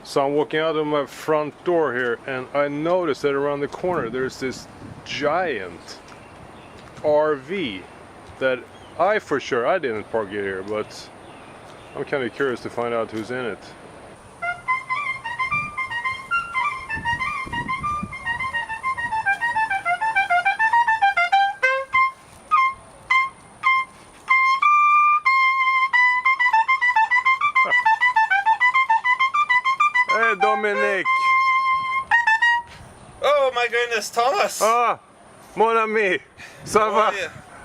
So I'm walking out of my front door here, and I noticed that around the corner there's this giant RV that I didn't park it here, but I'm kind of curious to find out who's in it. Hey, Dominic! Oh my goodness, Thomas! Ah, mon ami! Ça va?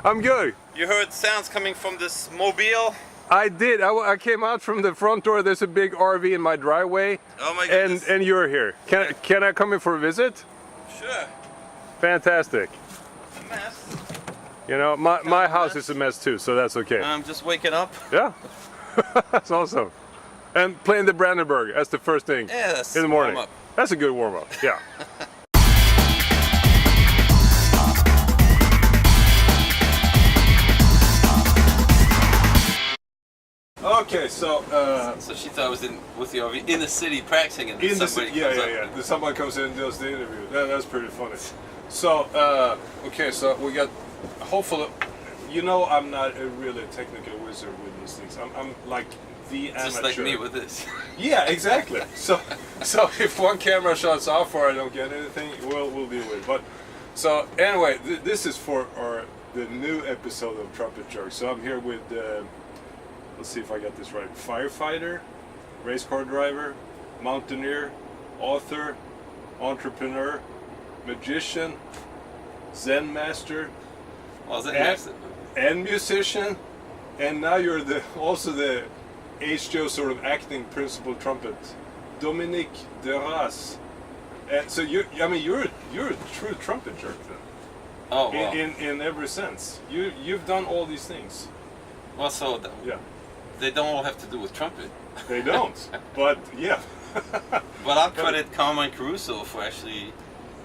I'm good. You heard sounds coming from this mobile? I did. I came out from the front door. There's a big RV in my driveway. Oh my goodness. And you're here. Can I come in for a visit? Sure. Fantastic. A mess. You know, my house is a mess too, so that's okay. I'm just waking up. Yeah. That's awesome. And playing the Brandenburg as the first thing Yes, in the morning. warm up. That's a good warm-up, yeah. Okay, so So she thought I was with the RV in the city practicing, and then Somebody comes in and does the interview. That's pretty funny. So okay, so we got. Hopefully, you know, I'm not a really technical wizard with these things. I'm like the amateur. Just like me with this. Yeah, exactly. So if one camera shuts off or I don't get anything, we'll deal with it. But so anyway, this is for the new episode of Trumpet Jerks. So I'm here with. Let's see if I got this right. Firefighter, race car driver, mountaineer, author, entrepreneur, magician, zen-master, and musician, and now you're also the H2O sort of acting principal trumpet, Dominic Derasse. And so you're a true trumpet jerk then. Oh wow. In every sense, you've done all these things. Well, so yeah. They don't all have to do with trumpet. They don't, but yeah. But I'll credit Carmine Caruso for actually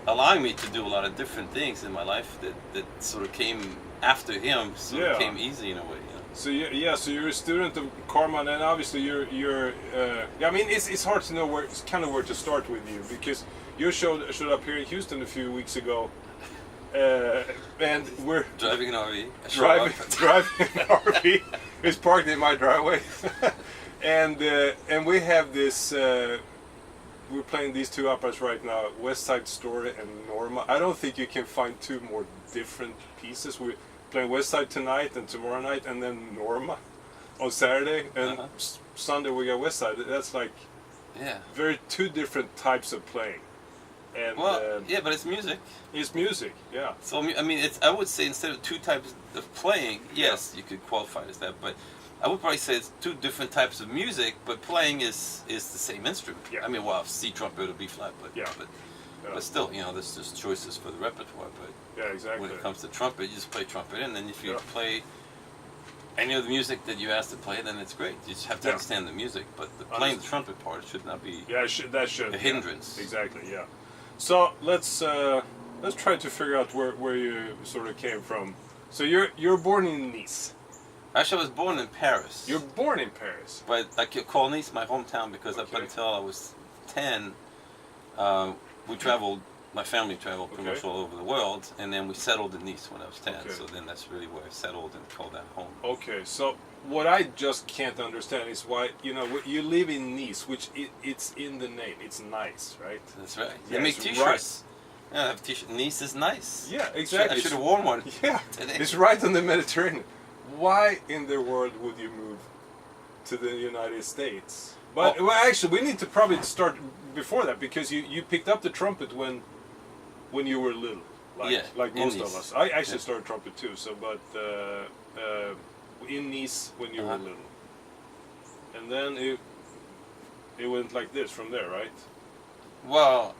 allowing me to do a lot of different things in my life that sort of came after him, came easy in a way. You know? So you're a student of Carmine, and obviously you're. I mean, it's hard to know where to start with you, because you showed up here in Houston a few weeks ago. And we're driving an RV. Driving an RV. It's parked in my driveway, and we have this. We're playing these two operas right now: West Side Story and Norma. I don't think you can find two more different pieces. We're playing West Side tonight and tomorrow night, and then Norma on Saturday, and Sunday we got West Side. That's like very two different types of playing. And, but it's music. It's music, yeah. So I mean, I would say instead of two types of playing, yes, you could qualify it as that. But I would probably say it's two different types of music, but playing is the same instrument. Yeah. I mean, well, C trumpet or B flat, but still, you know, there's just choices for the repertoire. But yeah, exactly. when it comes to trumpet, you just play trumpet, and then if you play any of the music that you asked to play, then it's great. You just have to understand the music, but playing the trumpet part should not be that should a hindrance. Exactly, yeah. So let's try to figure out where you sort of came from. So you're born in Nice. Actually, I was born in Paris. You're born in Paris. But I call Nice my hometown because up until I was 10, my family traveled pretty much all over the world, and then we settled in Nice when I was 10. Okay. So then that's really where I settled and called that home. Okay, so what I just can't understand is why, you know, you live in Nice, which it's in the name. It's nice, right? That's right. Yeah, they make t-shirts. Right. Yeah, I have t-shirt. Nice is nice. Yeah, exactly. I should have worn one. Yeah, it's right on the Mediterranean. Why in the world would you move to the United States? But well, actually, we need to probably start before that, because you picked up the trumpet when you were little, like most of us. I actually started trumpet too. So, but in Nice when you were little, and then it went like this from there, right? Well,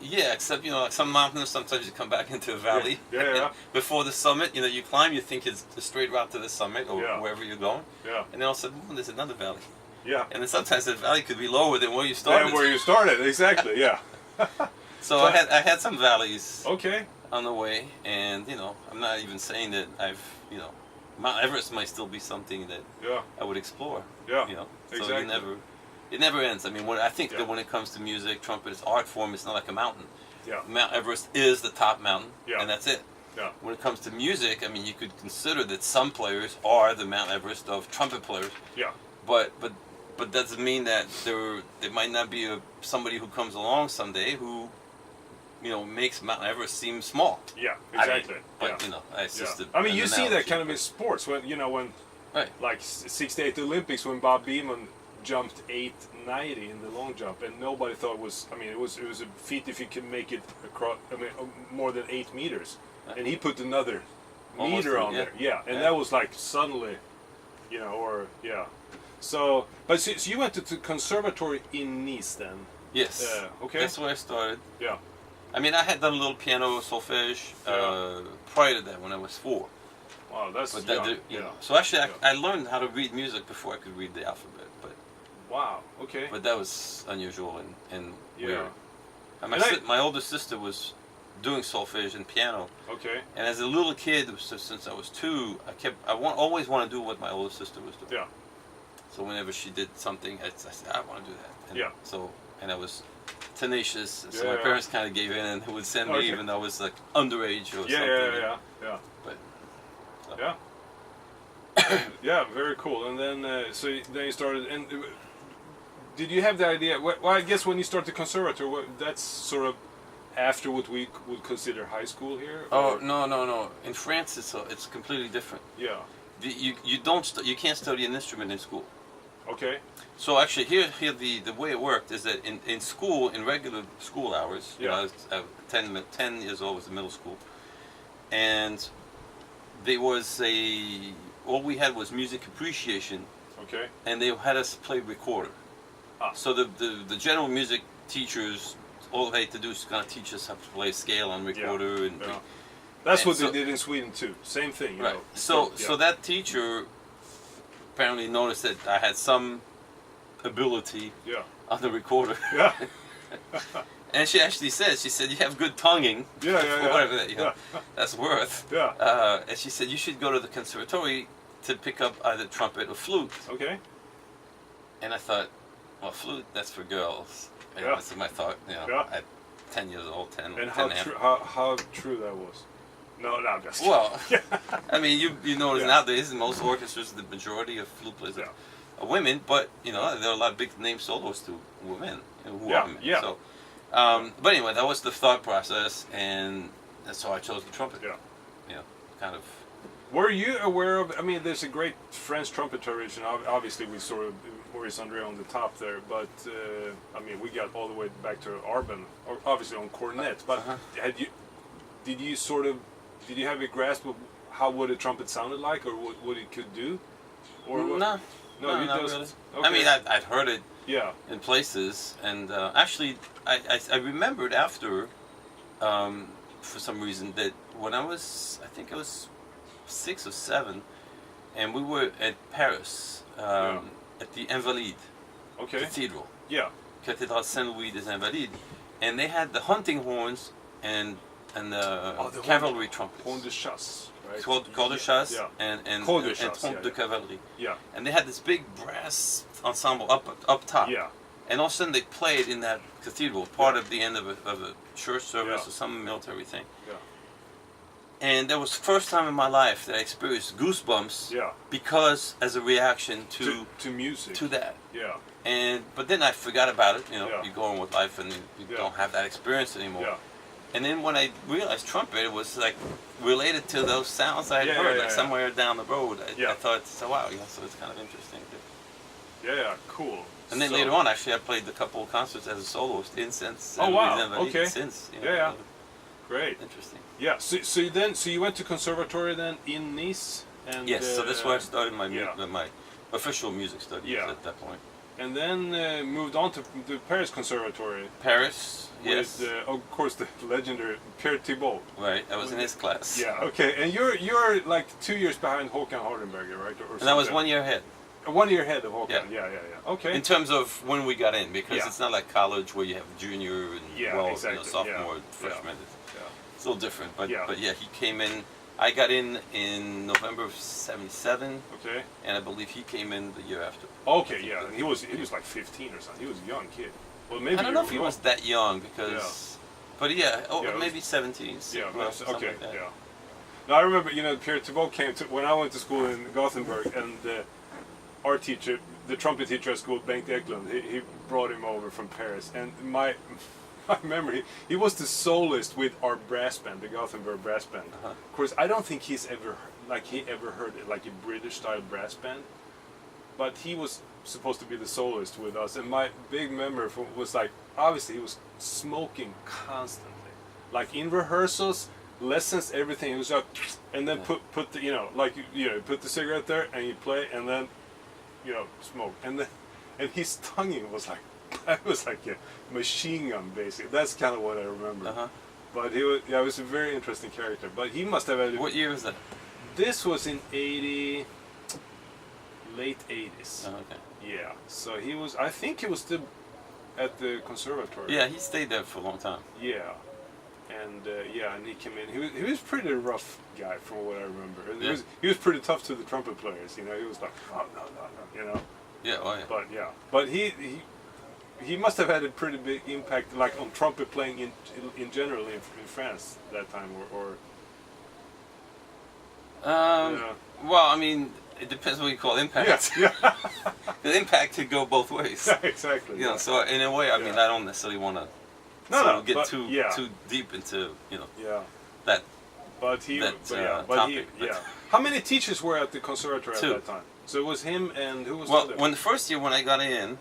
yeah, except, you know, like some mountains, sometimes you come back into a valley. Yeah. Before the summit, you know, you climb, you think it's the straight route to the summit or wherever you're going. Yeah. And then all of a sudden, there's another valley. Yeah. And then sometimes the valley could be lower than where you started. Yeah, where you started, exactly, yeah. So I had some valleys okay. on the way, and, you know, I'm not even saying that you know, Mount Everest might still be something that I would explore. Yeah, you know, exactly. So It never ends. I mean, I think Yeah. that when it comes to music, trumpet is art form. It's not like a mountain. Yeah. Mount Everest is the top mountain, Yeah. and that's it. Yeah. When it comes to music, I mean, you could consider that some players are the Mount Everest of trumpet players. Yeah. But doesn't mean that there might not be somebody who comes along someday who, makes Mount Everest seem small. Yeah. Exactly. But yeah. it's just. I mean, you see that analogy, kind of in sports when Right. like '68 Olympics when Bob Beamon jumped 890 in the long jump, and nobody thought it was. I mean, it was a feat if you could make it across. I mean, more than 8 meters, and he put another Almost meter a- on yeah. there. Yeah, and Yeah. that was like suddenly, So, but so you went to the conservatory in Nice then? Yes. Okay. That's where I started. Yeah. I mean, I had done a little piano solfege Yeah. prior to that when I was 4. Wow, that's But young. that, So actually, Yeah. I learned how to read music before I could read the alphabet. Wow. Okay. But that was unusual and Yeah. weird. And And my older sister was doing solfege and piano, Okay. and as a little kid, since I was 2, always want to do what my older sister was doing. Yeah. So whenever she did something, I said I want to do that. And Yeah. So I was tenacious. So Yeah, my yeah. parents kind of gave in and would send me Okay. even though I was like underage or Yeah. something. Yeah. But so. Yeah. Yeah, very cool. And then, then you started. And did you have the idea? Well, I guess when you start the conservatory, that's sort of after what we would consider high school here. Oh or- no! In France, it's completely different. Yeah. You can't study an instrument in school. Okay. So actually, here the way it worked is that in school, in regular school hours, Yeah. I was 10 years old, was in middle school, and there was all we had was music appreciation, Okay. and they had us play recorder. Ah. So the general music teachers, all they had to do is kind of teach us how to play scale on recorder and. Yeah. That's And what so- they did in Sweden too. Same thing. You Right. know. So Yeah. so that teacher apparently noticed that I had some ability Yeah. on the recorder. Yeah. And she actually said, you have good tonguing, Yeah. for whatever that, Yeah. that's worth. Yeah. And she said, you should go to the conservatory to pick up either trumpet or flute. Okay. And I thought, well, flute, that's for girls. And Yeah. that's my thought, Yeah. at 10 years old, 10, And 10 how and a half. true? How true that was? No, I'm just. Well, I mean, you notice Yeah. nowadays in most orchestras, the majority of flute players are women, but there are a lot of big name soloists to women. Who Yeah, are women. yeah. So, but anyway, that was the thought process, and so I chose the trumpet. Yeah. Kind of. Were you aware of? I mean, there's a great French trumpet tradition. Obviously, we sort of Maurice André on the top there, but I mean, we got all the way back to Arben, or obviously on cornet. But did you have a grasp of what a trumpet sounded like, or what it could do? Or what? No, you not just. really. Okay. I mean, I'd heard it Yeah. in places, and actually, I remembered after, for some reason, that when I think I was 6 or 7, and we were at Paris, at the Invalides Okay. Cathedral, Yeah. Cathédrale Saint-Louis des Invalides, and they had the hunting horns and the cavalry trumpets. Horn de chasse, right? Corde de chasse Yeah. and Corde de and chasse, trompe yeah, de yeah. cavalerie. Yeah. And they had this big brass ensemble up top. Yeah. And all of a sudden they played in that cathedral, part of the end of a church service Yeah. or some military thing. Yeah. And that was the first time in my life that I experienced goosebumps Yeah. because as a reaction To music. to that. Yeah. But then I forgot about it. Yeah. You go on with life and you Yeah. don't have that experience anymore. Yeah. And then when I realized trumpet, it was like related to those sounds I had Yeah, heard, yeah, like yeah. somewhere down the road. Yeah. I thought, so wow, so it's kind of interesting. Yeah. Cool. And then So- later on, actually, I played a couple of concerts as a soloist in since. Oh, wow. Invalides Okay. Since. Yeah. Great. Interesting. Yeah. So you went to conservatory then in Nice, and Yes, so that's where I started my yeah. my official music studies Yeah. at that point. and then moved on to the Paris Conservatory. Paris, yes, With, of course, the legendary Pierre Thibault. right. I was in his class. Yeah. Okay. And you're like 2 years behind Hakan Hardenberger, right? Or And I was something. 1 year ahead 1 year ahead of Hakan. Yeah. Yeah. Okay. in terms of when we got in, because Yeah. it's not like college where you have junior and Yeah, exactly. sophomore, Yeah. freshman. Yeah. It's a little different, but Yeah. yeah, he came in I got in November of '77, Okay. and I believe he came in the year after. Okay, yeah. And he was like 15 or something. He was a young kid. Well, maybe I don't know if he you're was that young because, but yeah, Yeah, it maybe 17. Yeah, well, that's, something okay, like that. yeah. Now I remember, Pierre Thibault came to when I went to school in Gothenburg, and our teacher, the trumpet teacher at school, Bengt Eklund, he brought him over from Paris, and my memory, he was the soloist with our brass band, the Gothenburg brass band. Uh-huh. Of course, I don't think he's ever heard it, like a British style brass band, but he was supposed to be the soloist with us, and my big memory was like, obviously he was smoking constantly, like in rehearsals, lessons, everything. He was like, and then put the put the cigarette there, and you play, and then smoke, and his tonguing was like, it was like a machine gun, basically. That's kind of what I remember. Uh-huh. But he was a very interesting character. But he must have had. What year was that? This was in late 80s. Oh, okay. Yeah. So he was. I think he was still at the conservatory. Yeah, he stayed there for a long time. Yeah. And and he came in. He was pretty rough guy from what I remember. And he was pretty tough to the trumpet players. He was like, oh, no. Yeah, oh yeah. But he must have had a pretty big impact, like on trumpet playing in general in France that time, or. Well, I mean, it depends what you call impact. Yeah. The impact could go both ways. Yeah, exactly. You know, so in a way, I mean, I don't necessarily want to get too deep into Yeah. that. But topic. How many teachers were at the conservatory Two. at that time? So it was him and who was the Well, other? when the first year when I got in,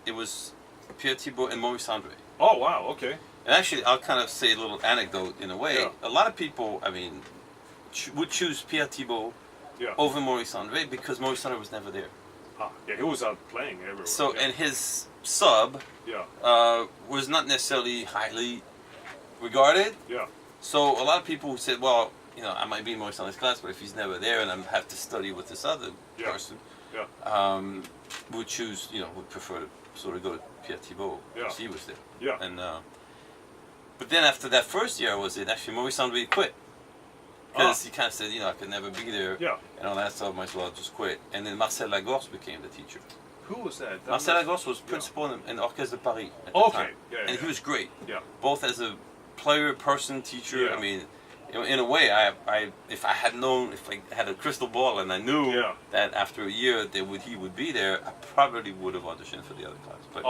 it was Pierre Thibault and Maurice Andre. Oh wow, okay. And actually, I'll kind of say a little anecdote in a way. Yeah. A lot of people, I mean, would choose Pierre Thibault over Maurice Andre because Maurice Andre was never there. Yeah, he was out playing everywhere. So, and his sub was not necessarily highly regarded. Yeah. So a lot of people said, well, I might be in Maurice Andre's class, but if he's never there and I have to study with this other person, would choose, would prefer to sort of go to Pierre Thibault because he was there. Yeah. And but then after that first year, actually Maurice Andre quit. Because he kind of said, I could never be there. Yeah. And all that stuff, might as well just quit. And then Marcel Lagorce became the teacher. Who was that? Marcel Lagorce was principal in the Orchestre de Paris at the time. And he was great. Yeah. Both as a player, person, teacher. Yeah. I mean, in a way, if I had known, if I had a crystal ball and I knew that after a year he would be there, I probably would have auditioned for the other class. But,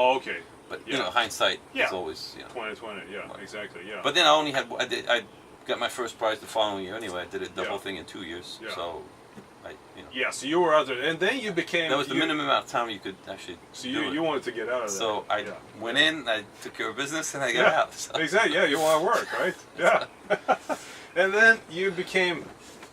But hindsight is always 2020. Yeah, exactly. Yeah. But then I only had I got my first prize the following year anyway. I did the whole thing in 2 years. Yeah. So Yeah, so you were out there, and then you became. That was the minimum amount of time you could actually. So you wanted to get out of that. So I went in, I took care of business, and I got out. So. Exactly. Yeah, you want to work, right? Yeah. And then you became,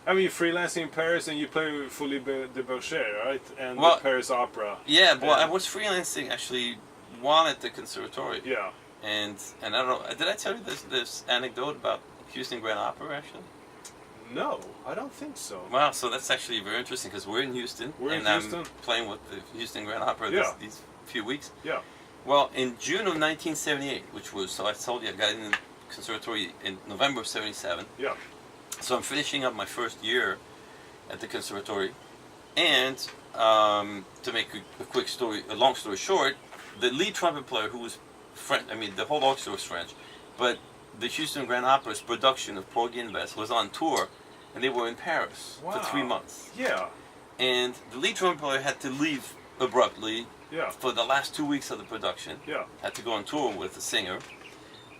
freelancing in Paris, and you play with Folie de Berger, right? And the Paris Opera. Yeah, well, I was freelancing actually while at the conservatory. Yeah. And I don't know, did I tell you this anecdote about Houston Grand Opera actually? No, I don't think so. Well, so that's actually very interesting because we're in Houston. I'm playing with the Houston Grand Opera these few weeks. Yeah. Well, in June of 1978, which was, so I told you I got in the conservatory in November of 77. Yeah. So I'm finishing up my first year at the conservatory. And to make a long story short, the lead trumpet player who was French, the whole orchestra was French, but the Houston Grand Opera's production of Porgy and Bess was on tour, and they were in Paris for 3 months. Yeah. And the lead trumpet player had to leave abruptly for the last 2 weeks of the production. Yeah. Had to go on tour with the singer.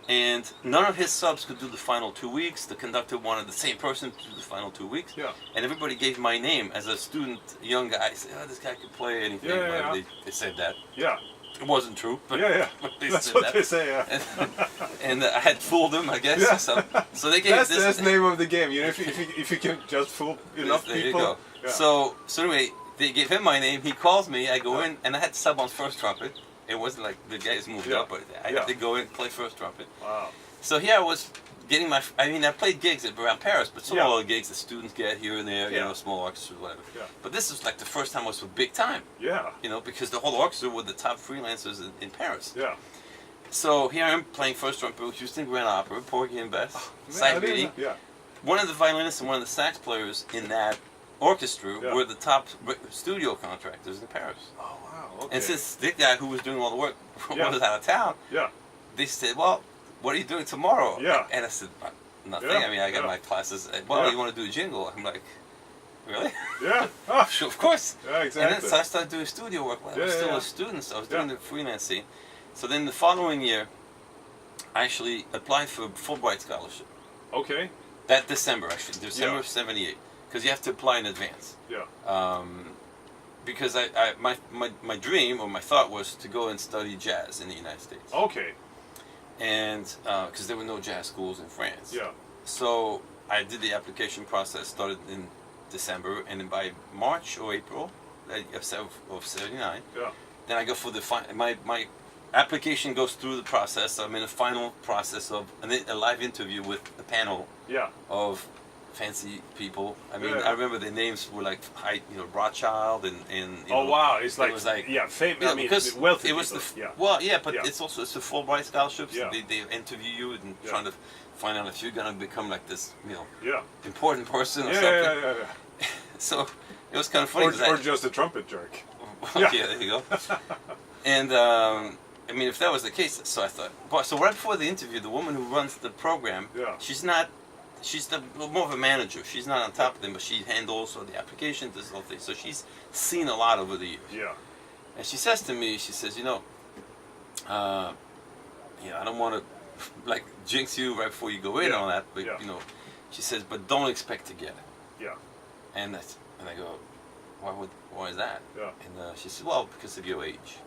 And none of his subs could do the final 2 weeks. The conductor wanted the same person to do the final 2 weeks. Yeah. And everybody gave my name as a student, a young guy. Said, this guy could play anything. They said that. Yeah. It wasn't true. But That's what they say, yeah. And I had fooled them, I guess. Yeah. So they gave that's the name of the game. If you can just fool enough there people. You go. Yeah. So anyway, they gave him my name. He calls me. I go in, and I had to sub on first trumpet. It wasn't like the guys moved up, but I had to go in and play first trumpet. Wow. So here I was getting my. I played gigs around Paris, but some other gigs that students get here and there, small orchestras, whatever. Yeah. But this was like the first time I was for big time. Yeah. Because the whole orchestra were the top freelancers in Paris. Yeah. So here I am playing first trumpet with Houston Grand Opera, Porgy and Bess, side reading. Yeah. one of the violinists and one of the sax players in that orchestra were the top studio contractors in Paris. Oh wow! Okay. And since the guy who was doing all the work was out of town, they said, "Well, what are you doing tomorrow?" Yeah. And I said, "Nothing. Yeah. I mean, I got my classes. Well, you want to do a jingle?" I'm like, "Really?" Yeah. Oh. Sure, of course. Yeah, exactly. And then so I started doing studio work when I was still a student. So I was doing the freelance scene. So then the following year, I actually applied for a Fulbright scholarship. Okay. That December, actually, December of '78, because you have to apply in advance. Yeah. Because my dream or my thought was to go and study jazz in the United States. Okay. And because there were no jazz schools in France. Yeah. So I did the application process, started in December, and then by March or April of '79, then I go for the my application goes through the process. I'm in a final process of a live interview with a panel of fancy people. I mean, I remember their names were like Rothschild and wow, it was like famous. I mean, because wealthy it was people. but it's a Fulbright scholarship. So they interview you and trying to find out if you're gonna become like this important person or something. Yeah. So it was kind of funny. Or just a trumpet jerk. Okay, there you go. And I mean, if that was the case, so I thought. But so right before the interview, the woman who runs the program, she's more of a manager. She's not on top of them, but she handles all the applications, this whole thing. So she's seen a lot over the years. Yeah. And she says to me, she says, I don't want to like jinx you right before you go in on that, but she says, but don't expect to get it. Yeah. And I go, why is that? Yeah. And she said, well, because of your age.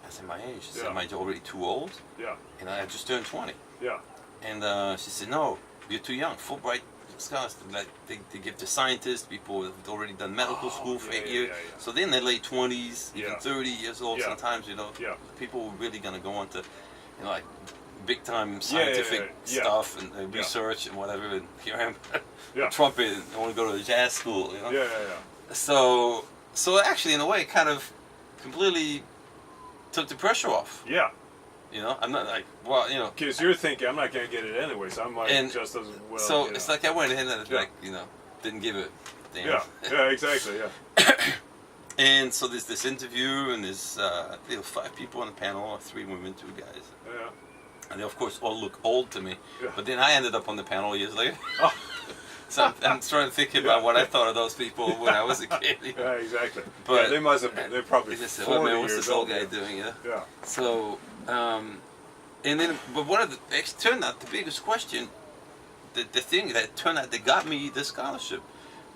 I said, my age? She said, am I already too old? Yeah. And I just turned 20. Yeah. And she said, no, you're too young. Fulbright scholars, like they give to scientists, people who've already done medical school for 8 years. So they're in their late 20s, even 30 years old sometimes, people were really going to go on to, like, big time scientific stuff and research and whatever. And here I am, trumpet, and I want to go to the jazz school, So actually, in a way, it kind of completely took the pressure off. Yeah. I'm not like, because you're thinking, I'm not going to get it anyway, so I might just as well. So it's like I went in and didn't give it. Damn. Yeah, exactly, yeah. And so there's this interview, and there's 5 people on the panel, 3 women, 2 guys. Yeah. And they, of course, all look old to me. Yeah. But then I ended up on the panel years later. Oh. So I'm trying to think about what I thought of those people when I was a kid. Yeah, exactly. But they must have been. They're probably 40 man, what's years this old old. guy doing? Yeah. So, and then, but one of the, it turned out the biggest question, the thing that turned out that got me the scholarship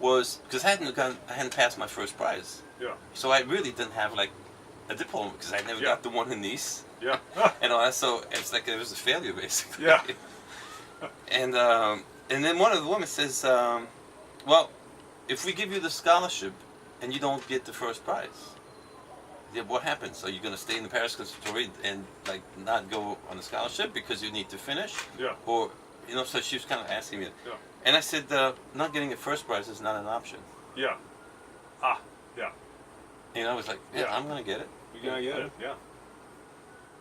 was because I hadn't passed my first prize. Yeah. So I really didn't have like a diploma because I never got the one in Nice. Yeah. And all that, so it's like it was a failure basically. Yeah. And then one of the women says, well, if we give you the scholarship and you don't get the first prize, then what happens? Are you going to stay in the Paris Conservatory and like not go on the scholarship because you need to finish? Yeah. Or, so she was kind of asking me. Yeah. And I said, not getting the first prize is not an option. Yeah. Ah, yeah. And I was like, I'm going to get it. You're going to get it, yeah.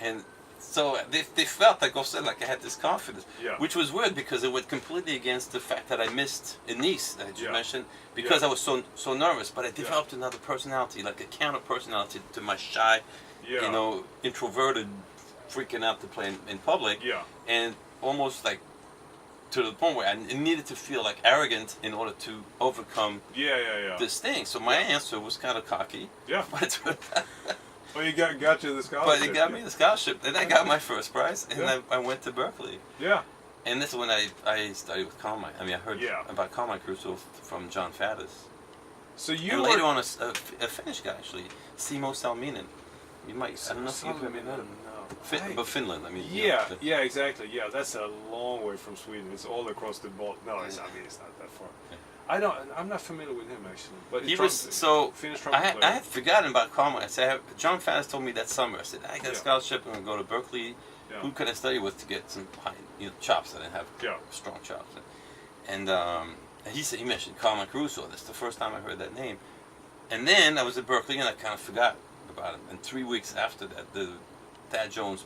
And so they felt like also like I had this confidence, yeah. which was weird because it went completely against the fact that I missed in Nice that you mentioned because I was so nervous. But I developed another personality, like a counter personality to my shy, introverted, freaking out to play in public, and almost like to the point where I needed to feel like arrogant in order to overcome this thing. So my answer was kind of cocky. Yeah. But well, you got you the scholarship. But it got me the scholarship, and I got my first prize, and I went to Berkeley. Yeah. And this is when I studied with Carmine. I mean, I heard about Carmine Caruso from John Faddis. So you and later on, a Finnish guy actually, Simo Salminen. You might, I don't know if you've met him. But Finland, I mean. Yeah, exactly. Yeah, that's a long way from Sweden. It's all across the Baltic. No, it's not that far. Yeah. I'm not familiar with him actually. But he was Finnish trumpet player. I had forgotten about Carmine. I said, John Faddis told me that summer. I said, I got a scholarship. I'm going to go to Berkeley. Yeah. Who can I study with to get some high, chops? I didn't have strong chops. And he mentioned Carmine Caruso. That's the first time I heard that name. And then I was at Berkeley and I kind of forgot about him. And 3 weeks after that, the Thad Jones,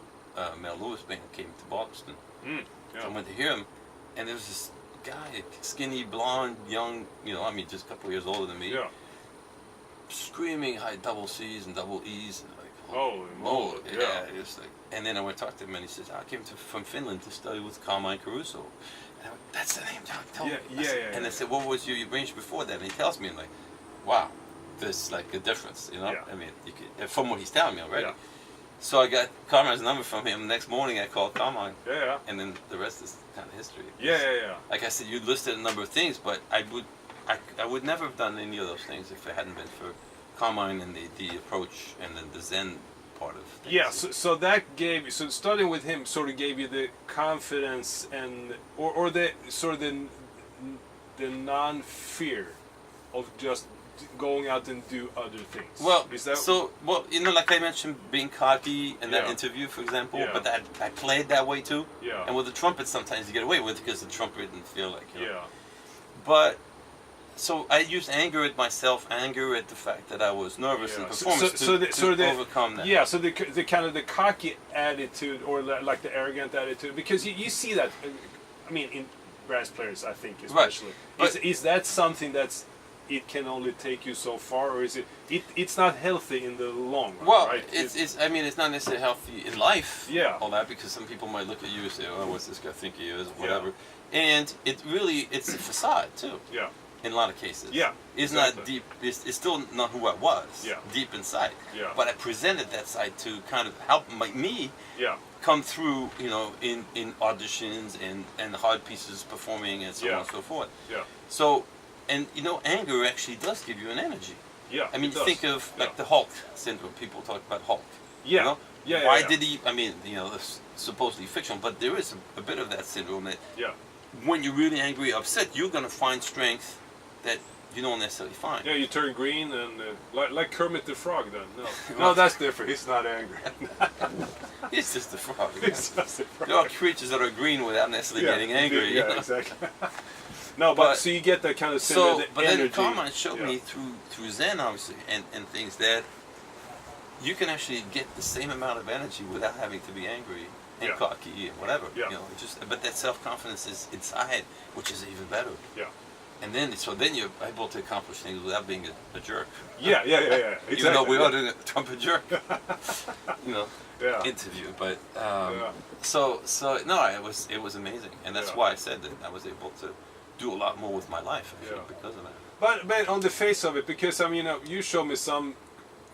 Mel Lewis band came to Boston. So I went to hear him, and there was this guy, skinny, blonde, young, I mean, just a couple of years older than me. Yeah. Screaming high double C's and double E's. And like, Holy moly. Yeah. It was like, and then I went to talk to him and he says, I came from Finland to study with Carmine Caruso. And I went, that's the name, John. Tell me. And I said, what was your range before that? And he tells me, and like, wow, there's like a difference, Yeah. I mean, from what he's telling me already. Yeah. So I got Carmine's number from him. The next morning I called Carmine. Yeah. And then the rest is kind of history. Yeah. Like I said, you listed a number of things, but I would never have done any of those things if it hadn't been for Carmine and the approach and then the Zen part of things. Yeah, so that gave you, so studying with him sort of gave you the confidence and, or the sort of the non-fear of just going out and do other things. Well, is that like I mentioned, being cocky in that interview, for example, but I played that way too. Yeah. And with the trumpet, sometimes you get away with it because the trumpet didn't feel like, Yeah. But, so I used anger at myself, anger at the fact that I was nervous in performance to overcome that. Yeah, so the kind of the cocky attitude or like the arrogant attitude, because you see that, I mean, in brass players, I think especially. Right. Is that something that's, it can only take you so far, or is it's not healthy in the long run, well, right? I mean, it's not necessarily healthy in life, all that, because some people might look at you and say, oh, what's this guy think he is, whatever. And it's a facade, too. Yeah. In a lot of cases. Yeah. It's not deep, it's still not who I was, deep inside. Yeah. But I presented that side to kind of help me come through, in auditions and hard pieces performing and so on and so forth. Yeah. So, and anger actually does give you an energy. Yeah. I mean, think of like the Hulk syndrome. People talk about Hulk. Yeah. Why did he? I mean, it's supposedly fictional, but there is a bit of that syndrome that when you're really angry, upset, you're gonna find strength that you don't necessarily find. Yeah, you turn green and like Kermit the Frog. Then no, that's different. He's not angry. He's just a frog. He's just a frog. There are creatures that are green without necessarily getting angry. Yeah, exactly. No, but so you get that kind of similar but energy. then Carmine showed me through Zen, obviously, and things that you can actually get the same amount of energy without having to be angry and cocky and whatever. Yeah. But that self-confidence is inside, which is even better. Yeah. And then you're able to accomplish things without being a jerk. Yeah. Exactly. Even though we are doing a trumpet jerk, interview, but so no, it was amazing, and that's why I said that I was able to do a lot more with my life actually, because of that. But on the face of it, because I mean, you showed me some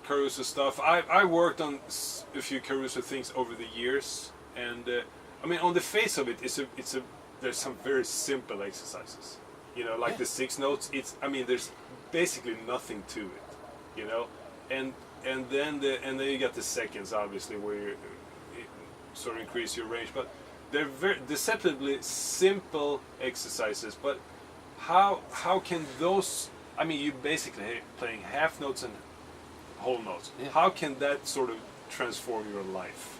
Caruso stuff. I worked on a few Caruso things over the years, and I mean, on the face of it, there's some very simple exercises. Like the 6 notes. There's basically nothing to it, and then you got the seconds, obviously, where you sort of increase your range, but they're very deceptively simple exercises. But how can those? I mean, you basically playing half notes and whole notes. Yeah. How can that sort of transform your life?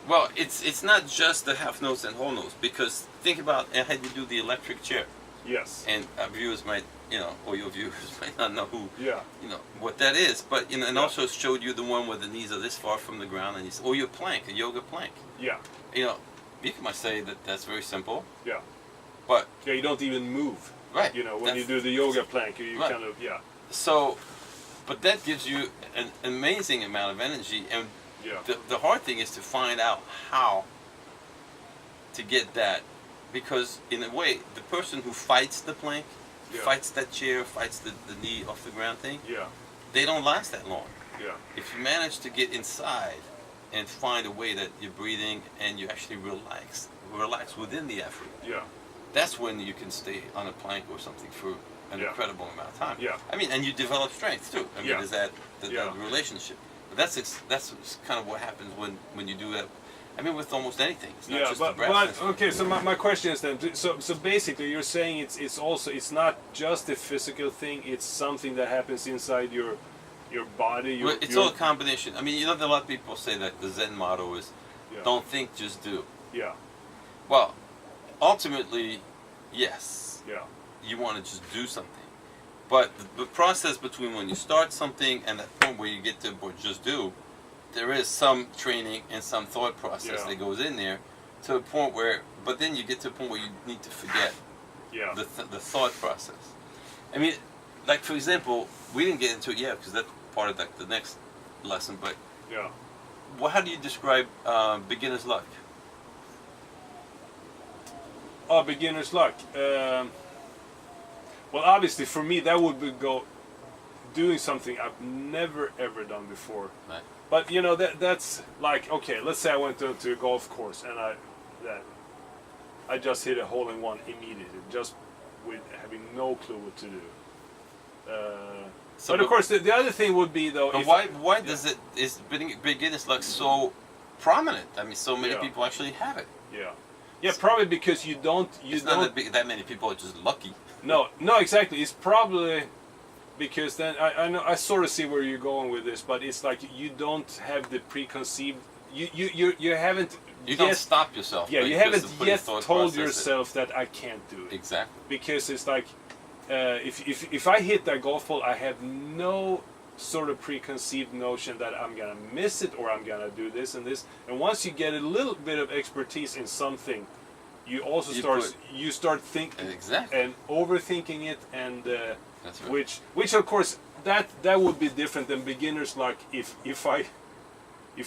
Well, it's not just the half notes and whole notes, because think about I had you do the electric chair. Yes. And our viewers might, or your viewers might not know who, what that is. But and also showed you the one where the knees are this far from the ground, and or your plank, a yoga plank. Yeah. You might say that that's very simple. Yeah. But you don't even move. Right. When you do the yoga plank, you kind of So, but that gives you an amazing amount of energy, and the hard thing is to find out how to get that. Because in a way, the person who fights the plank, fights that chair, fights the knee off the ground thing, they don't last that long. Yeah. If you manage to get inside and find a way that you're breathing and you actually relax within the effort, that's when you can stay on a plank or something for an incredible amount of time. Yeah. I mean, and you develop strength too. I mean, there's that relationship. But that's kind of what happens when you do that. I mean, with almost anything. It's not just the brass. But okay. So my question is then. So basically, you're saying it's not just a physical thing. It's something that happens inside your body. It's all a combination. I mean, a lot of people say that the Zen motto is, "Don't think, just do." Yeah. Well, ultimately, yes. Yeah. You want to just do something, but the process between when you start something and that point where you get to just do. There is some training and some thought process that goes in there to a point where, but then you get to a point where you need to forget Yeah. The thought process. I mean, like for example, we didn't get into it yet because that's part of like the next lesson. But Yeah. how do you describe beginner's luck? Oh, beginner's luck. Well, obviously for me that would be doing something I've never ever done before. Right. But you know that's like, okay, let's say I went to a golf course and I just hit a hole in one immediately, just with having no clue what to do. But of course, the other thing would be though. But why is beginner's luck so prominent? I mean, so many Yeah. people actually have it. Yeah, yeah, probably because you don't. It's not that many people are just lucky. No, exactly. It's probably because then I know I sort of see where you're going with this, but it's like you don't have the preconceived. You haven't. You don't stop yourself. Yeah, you because haven't of putting yet thought told process in. yourself that I can't do it. Exactly. Because it's like, if I hit that golf ball, I have no sort of preconceived notion that I'm gonna miss it or I'm gonna do this and this. And once you get a little bit of expertise in something, you also start thinking Exactly. and overthinking it, and That's right. which of course that would be different than beginner's luck if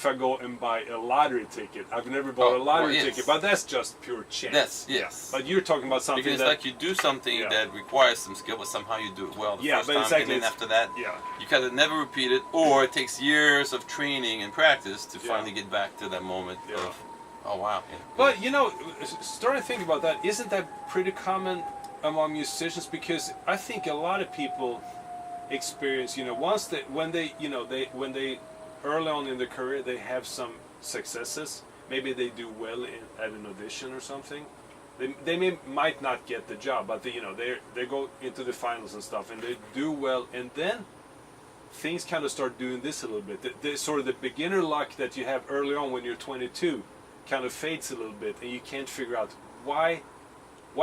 I go and buy a lottery ticket. I've never bought a lottery ticket, but that's just pure chance. That's yes. But you're talking about something Because that like you do something that requires some skill, but somehow you do it well the first but time, exactly, and then after that, yeah. you kind of never repeat it, or it takes years of training and practice to finally get back to that moment of, oh wow. Yeah. But you know, starting to think about that, isn't that pretty common among musicians? Because I think a lot of people experience, you know, when they early on in their career they have some successes. Maybe they do well at an audition or something. They might not get the job, but they go into the finals and stuff, and they do well, and then things kind of start doing this a little bit. The sort of the beginner luck that you have early on when you're 22 kind of fades a little bit, and you can't figure out why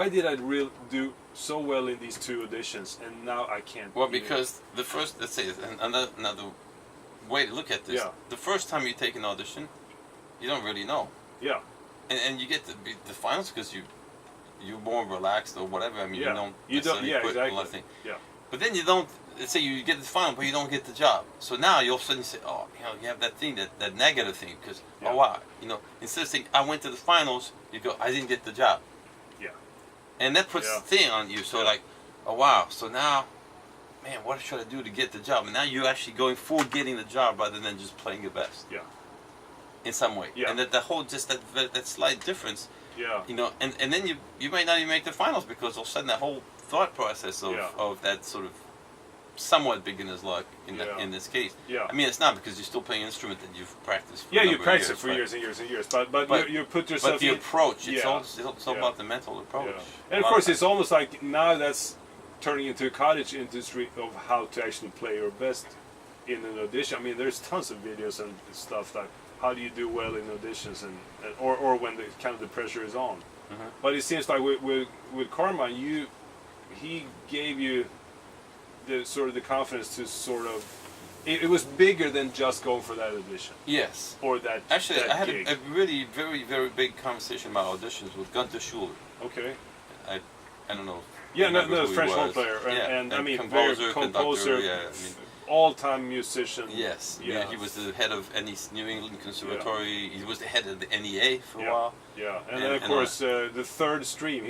did I do so well in these two auditions and now I can't. Well, because the first, let's say, another way to look at this. Yeah. The first time you take an audition, you don't really know. Yeah. And you get the finals because you're more relaxed or whatever. I mean, you don't necessarily put a lot of things. Yeah. But then you don't. Let's say you get the final, but you don't get the job. So now you all of a sudden you say, oh, you have that thing, that negative thing, because oh wow, instead of saying I went to the finals, you go I didn't get the job. Yeah. And that puts the thing on you. So like, oh wow, so now, man, what should I do to get the job? And now you're actually going for getting the job rather than just playing your best. Yeah. In some way. Yeah. And that the whole that slight difference. Yeah. And then you might not even make the finals because all of a sudden that whole thought process of that sort of somewhat beginner's luck in this case. Yeah. I mean, it's not because you're still playing an instrument that you've practiced for you practice years, it for years and years and years. But you put yourself. But the approach, it's all Yeah. about the mental approach. Yeah. And of course, it's almost like now that's turning into a cottage industry of how to actually play your best in an audition. I mean, there's tons of videos and stuff that how do you do well in auditions or when the kind of the pressure is on. Mm-hmm. But it seems like with Carmine, he gave you the sort of the confidence to sort of it was bigger than just going for that audition. Yes. Or that actually that I had gig. a really very very big conversation about auditions with Gunther Schuller. Okay. I don't know. Yeah, no, the French horn player, and I mean composer, composer, all-time musician. Yes, Yeah. he was the head of New England Conservatory. He was the head of the NEA for a while. Yeah, and then of course the third stream.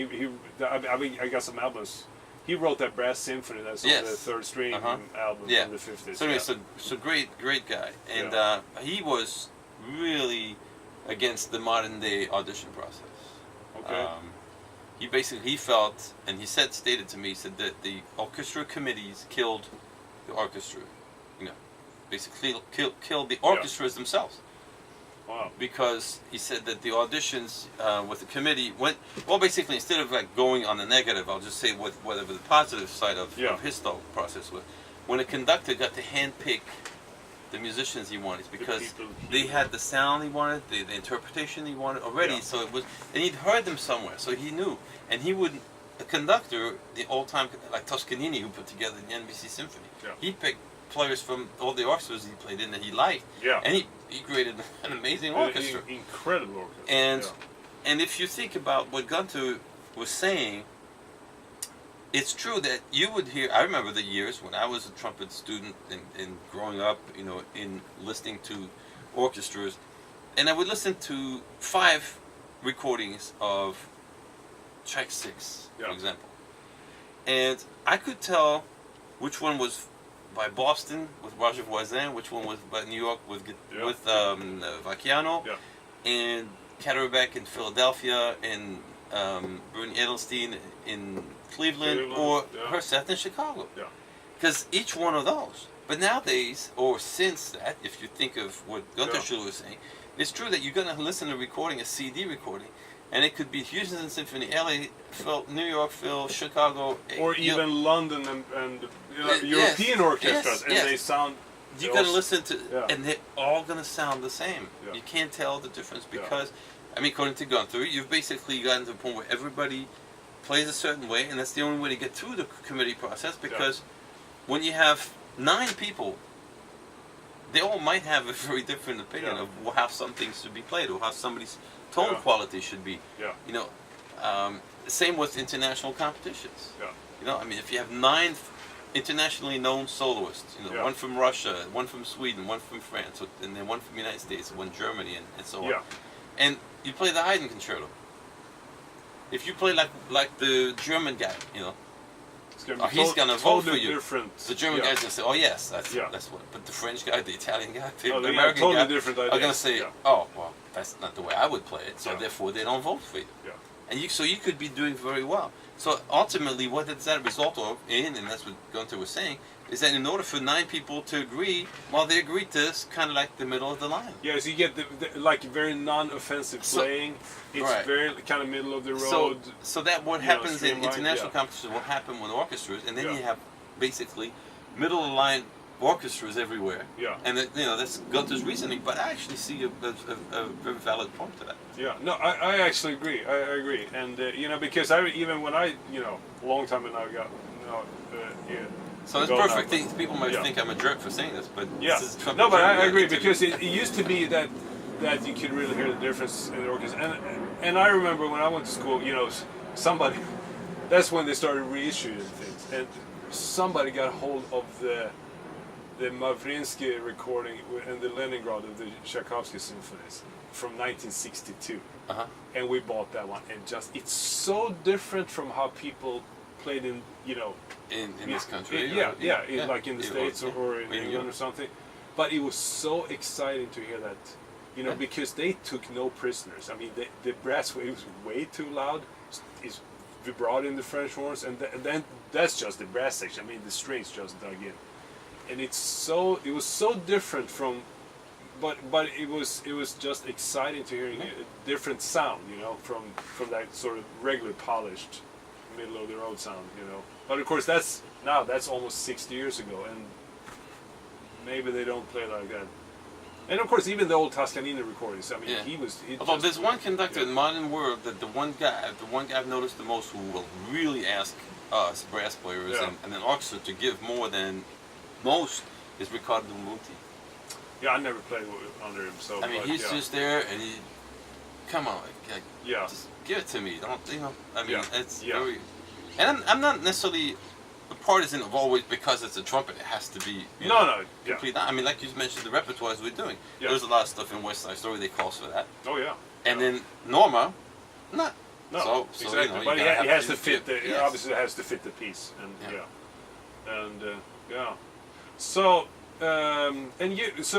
I got some albums. He wrote that brass symphony that's on the third stream album from the 50s. So anyway, so great guy, and he was really against the modern day audition process. Okay. He felt, and stated to me, he said that the orchestra committees killed the orchestra. Basically killed the orchestras themselves. Wow. Because he said that the auditions with the committee went, well, basically instead of like going on the negative, I'll just say whatever the positive side of his thought process was. When a conductor got to handpick the musicians he wanted, because they had the sound he wanted, the interpretation he wanted already, so it was, and he'd heard them somewhere, so he knew. And he would, the conductor, the old-time, like Toscanini, who put together the NBC Symphony, he picked players from all the orchestras he played in that he liked, and he created an amazing orchestra. Incredible orchestra. And if you think about what Gunther was saying, it's true that you would hear. I remember the years when I was a trumpet student and growing up, in listening to orchestras, and I would listen to 5 recordings of track 6, for example, and I could tell which one was by Boston with Roger Voisin, which one was by New York with Vacchiano, and Catterbeck in Philadelphia, and Bernie Edelstein in Cleveland, or Herseth in Chicago. Because each one of those. But nowadays, or since that, if you think of what Gunther Schuller was saying, it's true that you're going to listen to a CD recording, and it could be Houston Symphony, LA, Phil, New York, Phil, Chicago, or even London and European orchestras, and they sound. You're going to listen to, and they're all going to sound the same. You can't tell the difference because, I mean, according to Gunther, you've basically gotten to the point where everybody plays a certain way, and that's the only way to get through the committee process. Because when you have 9 people, they all might have a very different opinion of how some things should be played, or how somebody's tone quality should be. Same with international competitions. I mean, if you have 9 internationally known soloists, one from Russia, one from Sweden, one from France, and then one from the United States, one Germany, and so on. And you play the Haydn concerto. If you play like the German guy, he's gonna vote for you. Different. The German guy's gonna say, "Oh yes, that's what." But the French guy, the Italian guy, the American totally guy different are gonna say, "Oh well, that's not the way I would play it." So therefore, they don't vote for you. And you could be doing very well. So ultimately, what does that result of? And that's what Gunther was saying, is that in order for 9 people to agree, well, they agreed to kind of like the middle of the line. So you get the like very non-offensive playing. It's very kind of middle of the road. So that what happens in international competitions will happen with orchestras, and then you have basically middle of the line orchestras everywhere. And that's Gunther's reasoning, but I actually see a very valid point to that. No, I actually agree. I agree, and because even when I a long time ago got So it's perfect thing. People might think I'm a jerk for saying this, but no, but I agree because it used to be that you could really hear the difference in the orchestra, and I remember when I went to school, somebody, that's when they started reissuing things, and somebody got hold of the Mavrinsky recording in the Leningrad of the Tchaikovsky symphonies from 1962, and we bought that one, and it's so different from how people played in this country, like in the States or in England or something. But it was so exciting to hear that, because they took no prisoners. I mean, the brass wave was way too loud. It's vibrato in the French horns, and then that's just the brass section. I mean, the strings just dug in, and it was so different from. But it was just exciting to hear a different sound, from that sort of regular polished middle of the road sound, But of course that's almost 60 years ago, and maybe they don't play like that. And of course even the old Toscanini recordings. I mean, Although there's one conductor in the modern world that the one guy I've noticed the most who will really ask us brass players and an orchestra to give more than most is Riccardo Muti. I never played under him, so. I mean, he's just there, and come on, just give it to me. Don't I mean, it's very. And I'm not necessarily a partisan of always because it's a trumpet. It has to be. Complete. I mean, like you mentioned, the repertoires we're doing. There's a lot of stuff in West Side Story that calls for that. And then Norma, not. No, so exactly. But he has to fit. Obviously, it has to fit the piece, and So. And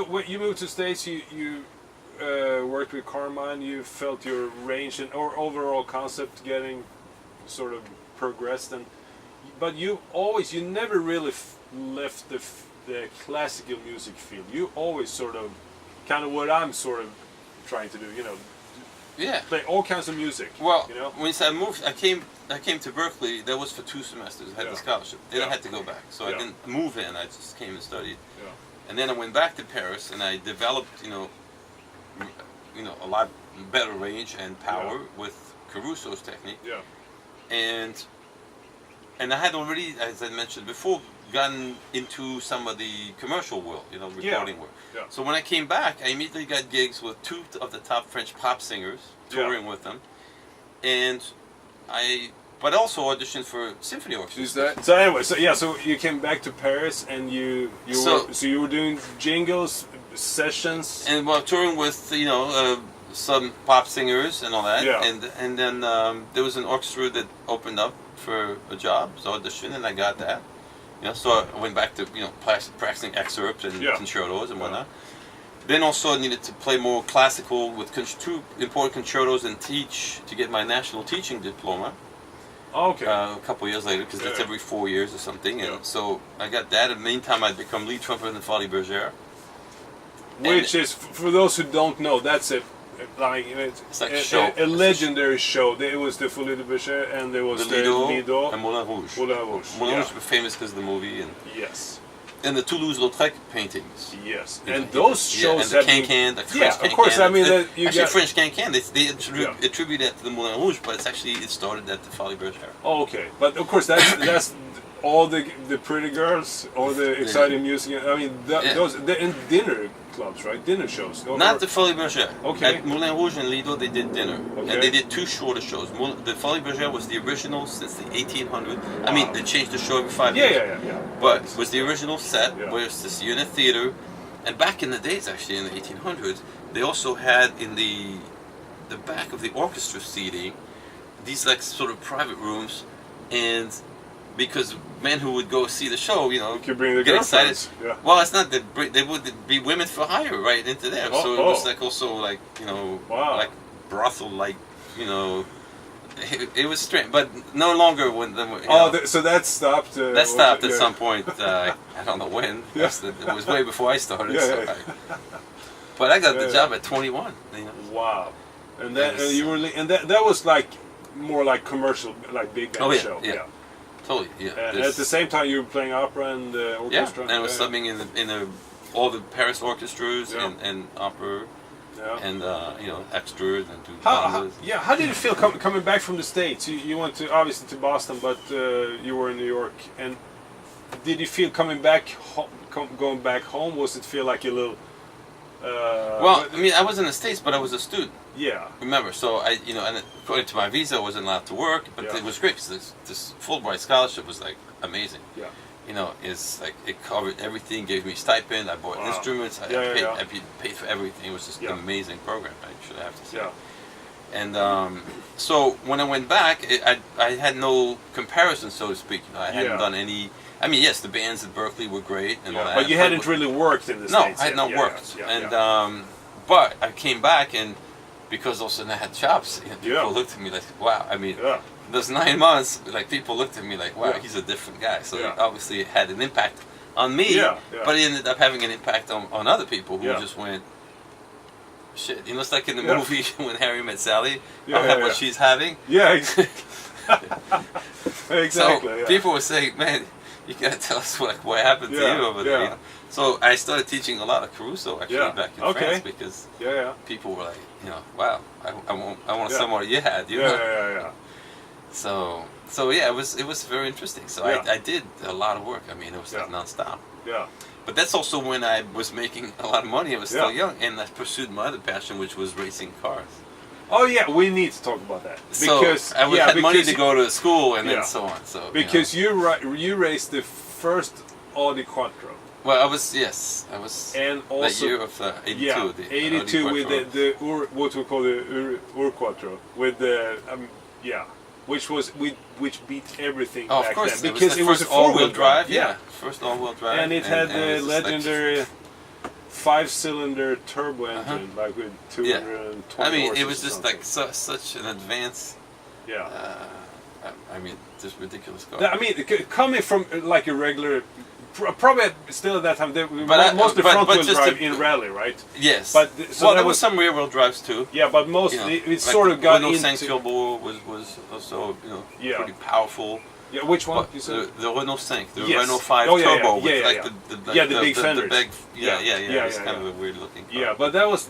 when you moved to States, you worked with Carmine. You felt your range or overall concept getting sort of progressed, but you never really left the classical music field. You always sort of, kind of what I'm sort of trying to do. Play all kinds of music. Well, when I moved, I came to Berkeley. That was for 2 semesters. I had the scholarship. Then I had to go back, so I didn't move in. I just came and studied. And then I went back to Paris, and I developed, a lot better range and power with Caruso's technique. And I had already, as I mentioned before, gotten into some of the commercial world, recording work. So when I came back, I immediately got gigs with 2 of the top French pop singers, touring with them, and I but also auditioned for symphony orchestras. Is that so? Anyway, so you came back to Paris and you were doing jingles sessions and touring with some pop singers and all that. Yeah. And then there was an orchestra that opened up for a job, so I auditioned and I got that. So I went back to practicing excerpts and concertos and whatnot. Then also I needed to play more classical with two important concertos and teach to get my national teaching diploma. Okay. A couple years later, because that's every 4 years or something. And so I got that. In the meantime, I'd become lead trumpeter in the Folies Bergère. Which is, for those who don't know, that's it's like a legendary show. It was the Folies Bergère and there was the Lido and Moulin Rouge. Moulin Rouge. Moulin Rouge was famous because of the movie. And yes. And the Toulouse-Lautrec paintings. Yes, and those shows and the can-can, the French can-can. Of course. I mean, French can-can. They attribute that to the Moulin Rouge, but it started at the Folies Bergère. Oh, okay, but of course that's all the pretty girls, all the exciting music. I mean, those in dinner clubs, right? Dinner shows. Not the Folies Bergère. Okay. At Moulin Rouge and Lido, they did dinner, okay. And they did two shorter shows. The Folies Bergère was the original since the 1800s. Wow. I mean, they changed the show every 5 years. Yeah. But it was the original set, where it's this unit theater, and back in the days, actually in the 1800s, they also had in the back of the orchestra seating these like sort of private rooms, and because men who would go see the show, could bring their get excited. Yeah. Well, it's not that they would be women for hire right into there, so it was like also like like brothel, like it was strange, but no longer when the. So that stopped. That stopped at some point. I don't know when. Yeah. It was way before I started. Yeah. But I got the job at 21. Wow, and that was like more like commercial, like big band show. Yeah. Totally, yeah. And at the same time, you were playing opera and orchestra. Yeah, and I was subbing in all the Paris orchestras and opera, and extras and how did it feel coming back from the States? You went obviously to Boston, but you were in New York. And did you feel going back home? Was it feel like a little? Well, I mean, I was in the States, but I was a student. Yeah. Remember, so and according to my visa, I wasn't allowed to work, but it was great because this Fulbright scholarship was like amazing. Yeah. It's like it covered everything, gave me stipend, I bought instruments, I paid for everything. It was just an amazing program, I should have to say. Yeah. And so when I went back, I had no comparison, so to speak. I hadn't done any. I mean, yes, the bands at Berkeley were great and all that. But you hadn't really worked in the States. No, I had not worked. But I came back, and because all of a sudden I had chops, people looked at me like, wow. I mean, those 9 months, like people looked at me like, wow, he's a different guy. So obviously it had an impact on me, but it ended up having an impact on other people who just went, shit. It's like in the movie when Harry Met Sally, what she's having. Yeah, exactly. So people were saying, man, you gotta tell us what happened to you over there. So I started teaching a lot of Caruso actually back in France because people were like, wow, I want some more you had, So it was very interesting. So I did a lot of work. I mean, it was like nonstop. Yeah. But that's also when I was making a lot of money. I was still young, and I pursued my other passion, which was racing cars. Oh yeah, we need to talk about that because so I had money to go to school and then so on. So because you raced the first Audi Quattro. Well, I was and also that year of 82. The 82 with the what we call the Ur Quattro with the which beat everything back of course, then because it was a all-wheel drive. First all-wheel drive, and it had the legendary 5-cylinder turbo engine, like with 220 I mean, horses it was just something. like such an advanced. I mean, just ridiculous car. I mean, coming from like a regular, probably still at that time, mostly front-wheel drive in rally, right? Yes. But there was some rear-wheel drives too. Yeah, but mostly it sort of got Renault into. 5 Turbo was also pretty powerful. Yeah, which one? You said? The Renault 5, the Renault 5 Turbo with like the big fenders. It's kind of a weird looking car. Yeah, but that was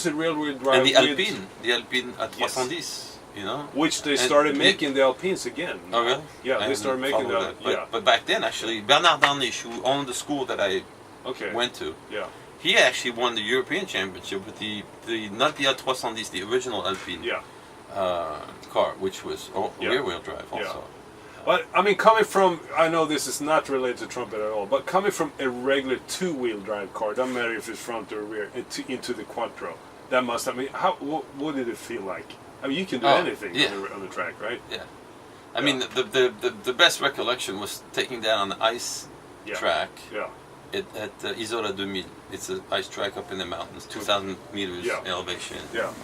a rear-wheel drive. And the Alpine at 310, which they started making the Alpines again. Oh really? Yeah, they started making that. But back then, actually, Bernard Darniche, who owned the school that I went to, he actually won the European Championship with the not the L310, the original Alpine. Yeah. car, which was rear-wheel drive also. But I mean, coming from, I know this is not related to Trumpet at all, but coming from a regular two-wheel drive car, doesn't matter if it's front or rear, into the Quattro, that must, I mean, what did it feel like? I mean, you can do anything on the track, right? Yeah. I mean, the best recollection was taking down on the ice track at Isola 2000. It's an ice track up in the mountains, 2,000 meters elevation. Yeah.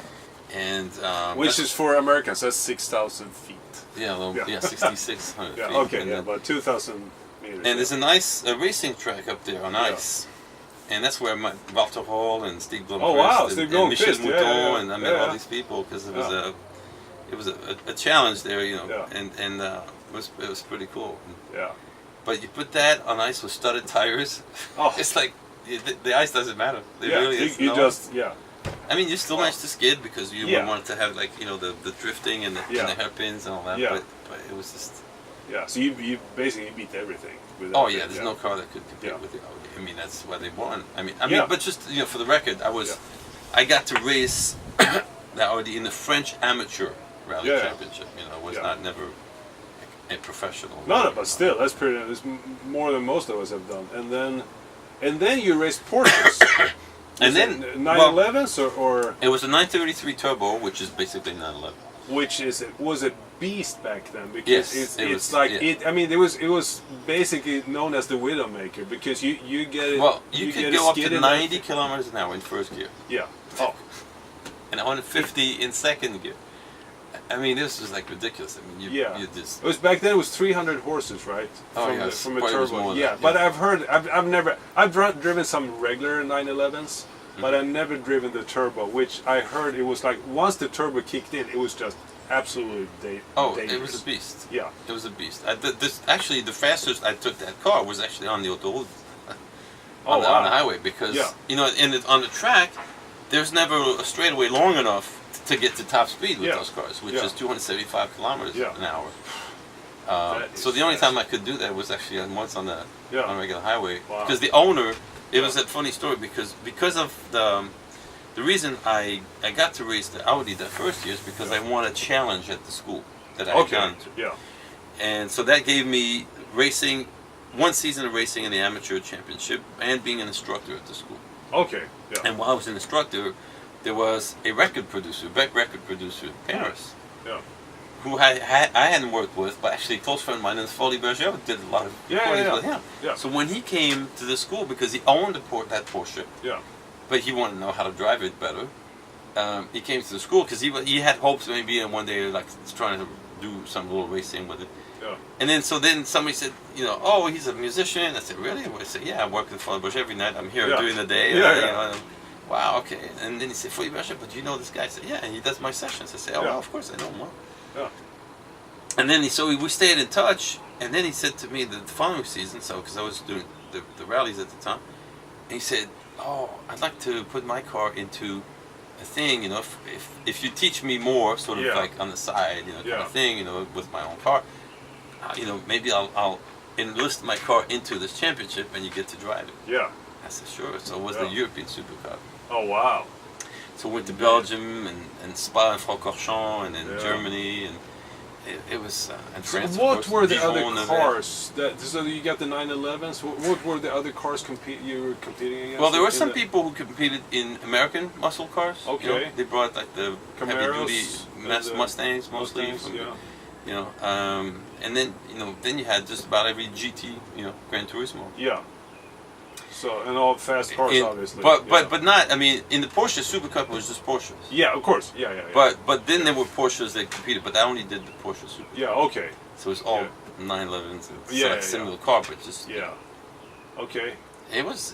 And which is for Americans, that's 6,000 feet. Yeah, well, 6,600 feet. Okay, but 2,000 meters. And there's a nice racing track up there on ice. And that's where I met Walter Hall and Stig Blomqvist and Michel Mouton, and I met all these people because it was a challenge there, you know, and it was pretty cool. Yeah. But you put that on ice with studded tires, it's like the ice doesn't matter. It really is. I mean, you still managed to skid because you wanted to have, like, you know, the drifting and the hairpins and all that. But it was just. Yeah. So you basically beat everything. There's no car that could compete with the Audi. I mean, that's why they won. I mean, but just, you know, for the record, I got to race the Audi in the French Amateur Rally Championship. You know, was never a professional. No, but still, that's pretty. It's more than most of us have done. And then you raced Porsches. And then 911s or it was a 933 turbo, which is basically 911. Which was a beast back then because I mean, it was basically known as the Widowmaker because you get it. Well, you could go up to 90 kilometers an hour in first gear. Yeah. And 150 in second gear. I mean, this was like ridiculous. I mean, you just. It was back then. It was 300 horses, right? From a turbo. But I've driven some regular 911s, but I've never driven the turbo, which I heard it was like once the turbo kicked in, it was just absolutely dangerous. It was a beast. Yeah, it was a beast. Actually, the fastest I took that car was actually on the autoroute, on the highway, because you know, on the track, there's never a straightaway long enough to get to top speed with those cars, which is 275 kilometers an hour. So the only time I could do that was actually once on a regular highway. Because the owner, it was a funny story because of the reason I got to race the Audi the first year is because I won a challenge at the school that I had gone to. Yeah. And so that gave me racing, one season of racing in the amateur championship and being an instructor at the school. Okay. Yeah. And while I was an instructor, there was a record producer in Paris, who I hadn't worked with, but actually a close friend of mine, and Stig Blomqvist did a lot of recordings with him. Yeah. So when he came to the school, because he owned that Porsche, but he wanted to know how to drive it better, he came to the school because he had hopes maybe one day like trying to do some little racing with it. Yeah. And then somebody said, you know, oh, he's a musician. I said, really? I said, yeah, I'm working for Porsche every night. I'm here during the day. You know, wow, okay. And then he said, but do you know this guy? I said, yeah, and he does my sessions. I said, well, of course I know him well. Yeah. And then we stayed in touch, and then he said to me the following season, because I was doing the rallies at the time, and he said, oh, I'd like to put my car into a thing, you know, if you teach me more, sort of like on the side, you know, kind of thing, you know, with my own car, you know, maybe I'll enlist my car into this championship, and you get to drive it. Yeah. I said, sure. So it was the European Supercup. Oh, wow. So we went to Belgium and Spa and Francorchamps and then Germany and it was and France. So what were the other cars? So you got the 911s. What were the other cars you were competing against? Well, there were some people who competed in American muscle cars. Okay. You know, they brought like the heavy-duty Mustangs mostly. You know, and then then you had just about every GT, Gran Turismo. Yeah. So, and all fast cars, obviously. But not, I mean, in the Porsche Super Cup, it was just Porsches. Yeah, of course. Yeah. But then there were Porsches that competed, but I only did the Porsche Super Cup. Yeah, okay. So it's all 911s. It's like similar car, but just... Yeah. Okay. It was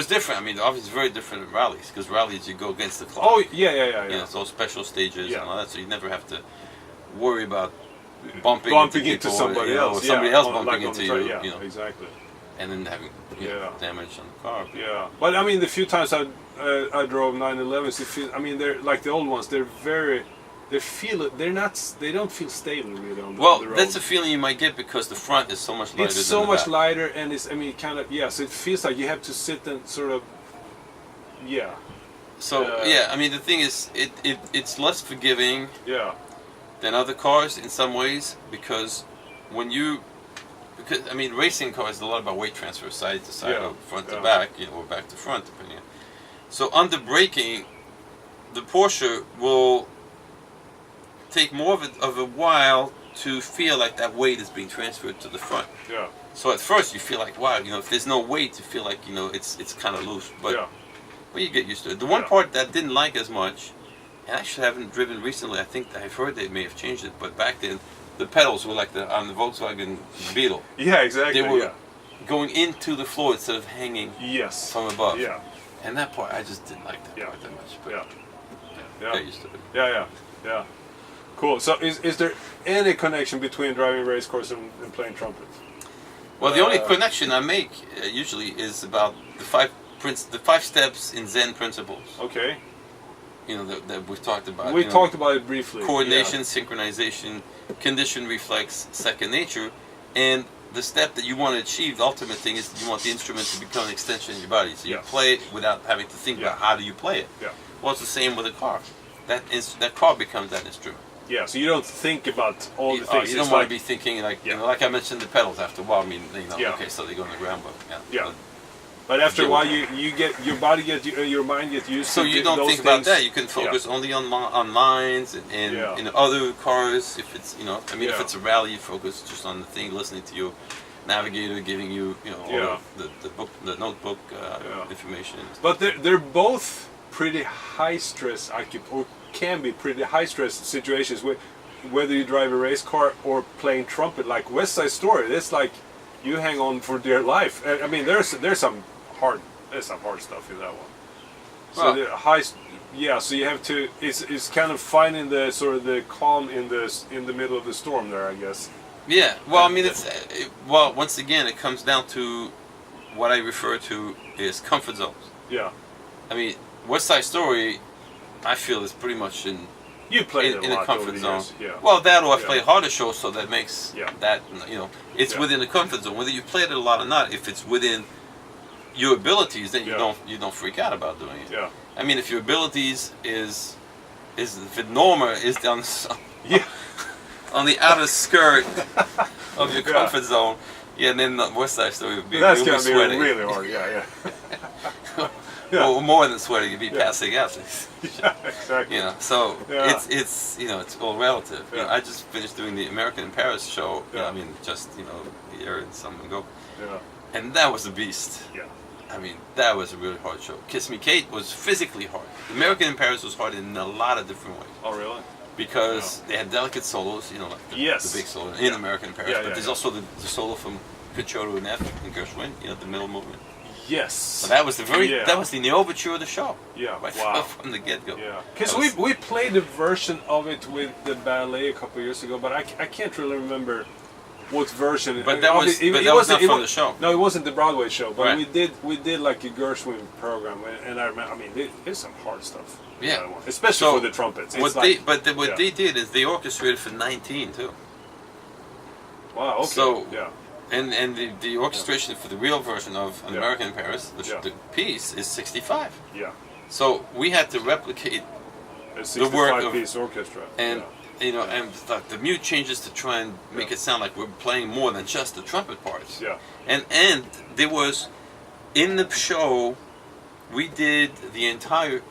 different. I mean, obviously very different in rallies, because rallies you go against the clock. Oh, yeah. You know, it's all special stages and all that, so you never have to worry about bumping into somebody else. Or somebody else bumping into you. Yeah, exactly. And then having damage on the car. Yeah, but I mean, the few times I drove 911s, I mean, they're like the old ones. They don't feel stable really on the road. That's a feeling you might get because the front is so much lighter. It's so much lighter, and it's kind of so it feels like you have to sit and sort of So yeah, I mean the thing is, it's less forgiving Yeah. than other cars in some ways because I mean racing cars is a lot about weight transfer, side to side, or front to back, or back to front, depending. So under braking, the Porsche will take more of a while to feel like that weight is being transferred to the front. Yeah. So at first you feel like, wow, if there's no weight, you feel like it's kind of loose, but you get used to it. The one part that I didn't like as much, and actually I haven't driven recently. I think I've heard they may have changed it, but back then the pedals were like on the Volkswagen Beetle. Yeah, exactly. They were going into the floor instead of hanging from above. Yeah. And that part, I just didn't like that part that much. But got used to it. Yeah. Cool. So is there any connection between driving race cars and playing trumpet? Well, the only connection I make usually is about the five steps in Zen principles. Okay. That we've talked about. We talked about it briefly. Coordination, synchronization, condition, reflex, second nature, and the step that you want to achieve, the ultimate thing is you want the instrument to become an extension of your body. So you play it without having to think about how do you play it. Yeah. Well, it's the same with a car. That car becomes that instrument. Yeah, so you don't think about all the things. You don't want to be thinking like like I mentioned the pedals after a while. I mean, okay, so they go on the ground, but But after a while, you get your body your mind gets used to. So you don't think about that. You can focus only on lines and in other cars. If it's if it's a rally, you focus just on the thing, listening to your navigator giving you all the notebook information. But they're both pretty high stress or can be pretty high stress situations whether you drive a race car or playing trumpet. Like West Side Story, it's like you hang on for dear life. I mean, there's some hard stuff in that one. So the high, so you have to. It's kind of finding the sort of the calm in the middle of the storm there, I guess. Yeah. Well, I mean, once again, it comes down to what I refer to as comfort zones. Yeah. I mean, West Side Story, I feel is pretty much in a comfort zone. Yeah. Well, that or I play harder shows, so that makes that it's within the comfort zone. Whether you played it a lot or not, if it's within your abilities, then you don't freak out about doing it. Yeah. I mean, if your abilities is if Norma is on on the outer skirt of your comfort zone, then the West Side Story would be that's really sweaty. Really hard. Yeah. Well, more than sweaty, you'd be passing out. Yeah, exactly. So it's it's all relative. I just finished doing the American in Paris show. I mean, just a year and something ago. Yeah. And that was a beast. Yeah. I mean, that was a really hard show. Kiss Me Kate was physically hard. American in Paris was hard in a lot of different ways. Oh, really? Because they had delicate solos, like the big solo in American in Paris. But there's also the solo from Concerto in F and Gershwin, the middle movement. Yes. So that was that was the overture of the show. Yeah. Right from the get-go. Yeah. Because we played a version of it with the ballet a couple of years ago, but I can't really remember what version. But that was not from the show. No, it wasn't the Broadway show. But we did like a Gershwin program, and I remember. I mean, there's some hard stuff. Yeah. Especially for the trumpets. What they did is they orchestrated for 19 too. Wow. Okay. So And the orchestration for the real version of An American in Paris, the piece, is 65. Yeah. So we had to replicate the work of piece orchestra. And and the mute changes to try and make it sound like we're playing more than just the trumpet parts. Yeah. And there was in the show we did the entire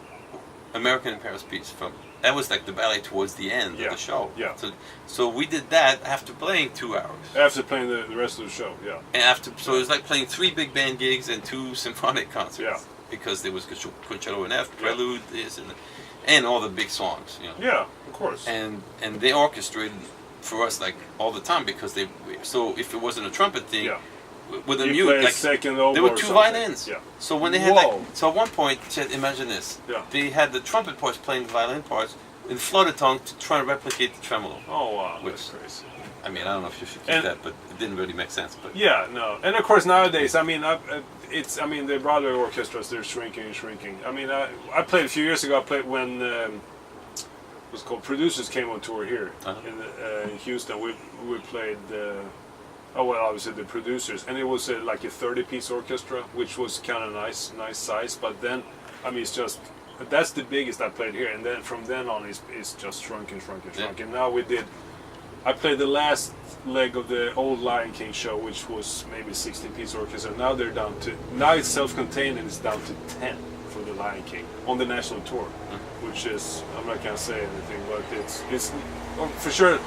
American in Paris piece that was like the ballet towards the end of the show. Yeah. So we did that after playing 2 hours. After playing the rest of the show, yeah. And so it was like playing 3 big band gigs and 2 symphonic concerts. Yeah. Because there was Concerto in F, Prelude, and all the big songs. Yeah, of course. And they orchestrated for us like all the time because so if it wasn't a trumpet thing. Yeah. With a mute, like second there were 2 violins. Yeah. So when they had so at one point, imagine this. Yeah. They had the trumpet parts playing the violin parts in flutter tongue to try and replicate the tremolo. Oh wow, that's crazy. I mean, I don't know if you should keep that, but it didn't really make sense. But no, and of course nowadays, I mean, the Broadway orchestras, they're shrinking. I mean, I played a few years ago. I played when what's called Producers came on tour here in Houston. We played. Obviously the Producers, and it was like a 30-piece orchestra, which was kind of nice size. But then, I mean, it's just that's the biggest I played here, and then from then on it's just shrunk and shrunk and shrunk. And now I played the last leg of the old Lion King show, which was maybe 16-piece orchestra. Now now it's self-contained and it's down to 10 for the Lion King on the national tour, which is, I'm not gonna say anything, but it's for sure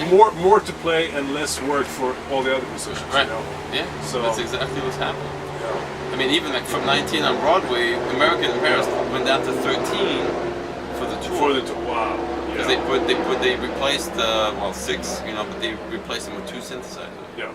more to play and less work for all the other musicians. Right. You know? Yeah. So that's exactly what's happening. Yeah. I mean, even like from 19 on Broadway, American in Paris went down to 13 for the tour. For the tour, wow. Because they replaced 6, but they replaced them with 2 synthesizers. Yeah.